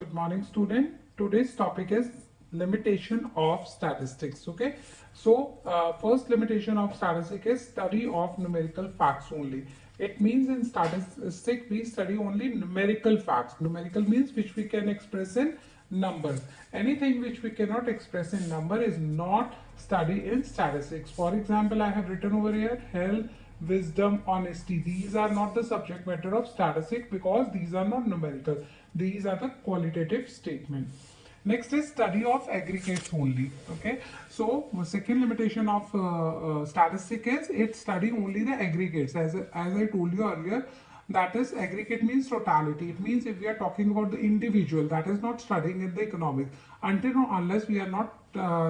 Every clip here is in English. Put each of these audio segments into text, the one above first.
Good morning, student. Today's topic is limitation of statistics. Okay, so first limitation of statistics is study of numerical facts only. It means in statistics we study only numerical facts. Numerical means which we can express in numbers. Anything which we cannot express in number is not study in statistics. For example, I have written over here health, wisdom, honesty. These are not the subject matter of statistics because these are not numerical. These are the qualitative statement. Next is study of aggregates only. Okay, so second limitation of statistic is it study only the aggregates. As I told you earlier, that is aggregate means totality. It means if we are talking about the individual, that is not studying in the economics until or unless we are not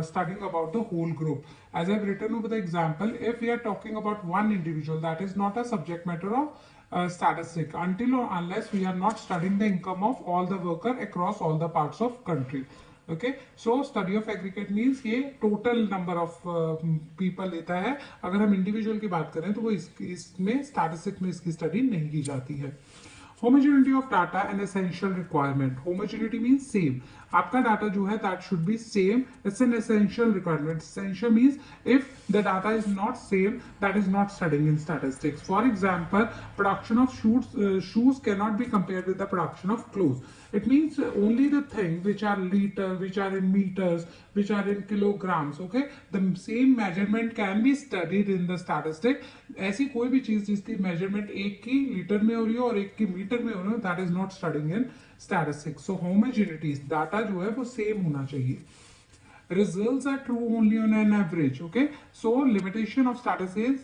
studying about the whole group. As I've written over the example, if we are talking about one individual, that is not a subject matter of statistic until or unless we are not studying the income of all the worker across all the parts of country. Okay, so study of aggregate means ये total number of people लेता है. अगर हम individual की बात करें तो वो इसमें statistic में इसकी study नहीं की जाती है. Homogeneity of data and essential requirement. Homogeneity means same. आपका data जो है that should be same. It's an essential requirement. Essential means if the data is not same, that is not studying in statistics. For example, production of shoes cannot be compared with the production of clothes. It means only the thing which are liter, which are in meters, which are in kilograms. Okay, the same measurement can be studied in the statistic. ऐसी कोई भी चीज जिसकी measurement एक की litre में हो रही हो और एक की मीटर में हो रही हो, that is not studying in statistics. So homogeneity, data जो है वो same होना चाहिए. Results are true only on an average. Okay, so limitation of statistics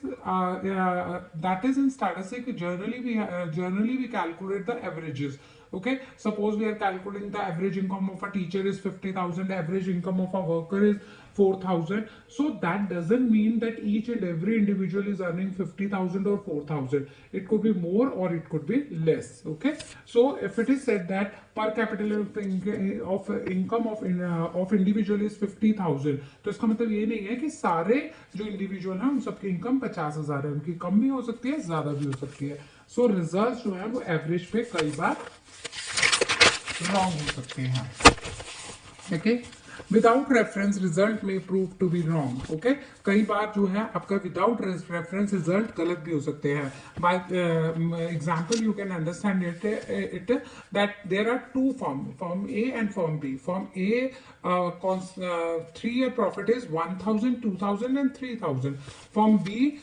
that is in statistics generally we calculate the averages. Okay, suppose we are calculating the average income of a teacher is 50,000, average income of a worker is 4,000. So that doesn't mean that each and every individual is earning 50,000 or 4,000. It could be more or it could be less. Okay, so if it is said that per capita of income of individual is 50,000, तो इसका मतलब ये नहीं है कि सारे जो individual हैं उन सबकी इनकम 50,000 है. उनकी कम भी हो सकती है, ज्यादा भी हो सकती है. सो रिजल्ट जो है वो एवरेज पे कई बार रॉन्ग हो सकते हैं. ओके, विदाउट रेफरेंस रिजल्ट में prove to be wrong. Okay, कई बार जो है आपका विदाउट रेफरेंस रिजल्ट गलत भी हो सकते हैं. By example you can understand it that there are two form A and form B. Form A 3-year profit is 1,000, 2,000 and 3,000. Form B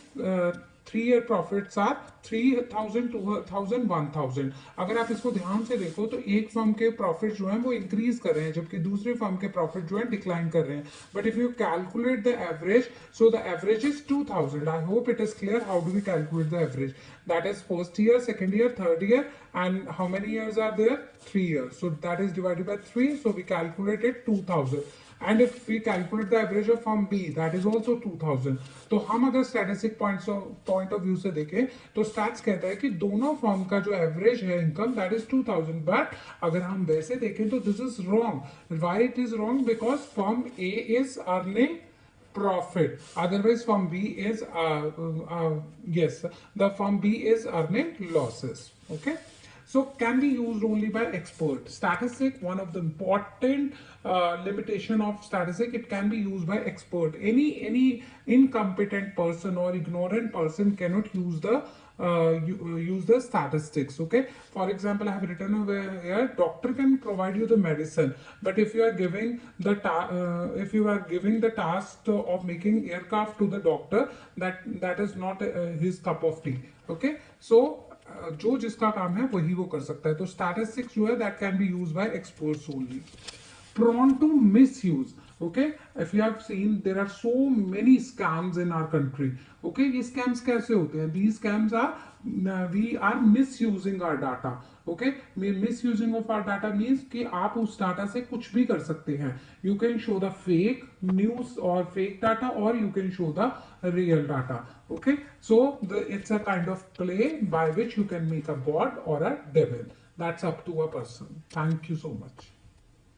3-year profits are 3,000, 2,000, 1,000. अगर आप इसको ध्यान से देखो तो एक फर्म के प्रॉफिट जो हैं वो इंक्रीज कर रहे हैं जबकि दूसरे फर्म के प्रॉफिट जो है डिक्लाइन कर रहे हैं. But if you calculate the average, so the average is 2,000. I hope it is clear how do we calculate the average. That is first year, second year, third year, and how many years are there? 3 years. So that is divided by 3. So we calculated 2,000. And if we calculate the average of firm B, that is also 2,000. तो हम अगर statistic point of view से देखें तो stats कहता है कि दोनों फर्म का जो एवरेज है इनकम दैट इज 2,000. बट अगर हम वैसे देखें तो this is wrong. Why it is wrong? Because firm A is earning profit, otherwise firm B is the firm B is earning losses. Okay, so can be used only by expert. Statistic, one of the important limitation of statistic, it can be used by expert. Any incompetent person or ignorant person cannot use the statistics. Okay, for example, I have written over here doctor can provide you the medicine, but if you are giving the task of making aircraft to the doctor, that is not his cup of tea. Okay, so जो जिसका काम है वही वो कर सकता है. तो स्टैटिस्टिक्स जो है that can be used by experts only. Prone to misuse. Okay, if you have seen there are so many scams in our country. Okay, ये scams कैसे होते हैं? These scams are we are misusing our data. Okay, misusing of our data means कि आप उस data से कुछ भी कर सकते हैं. You can show the fake news or fake data, or you can show the real data. Okay, so it's a kind of play by which you can make a god or a devil. That's up to a person. Thank you so much.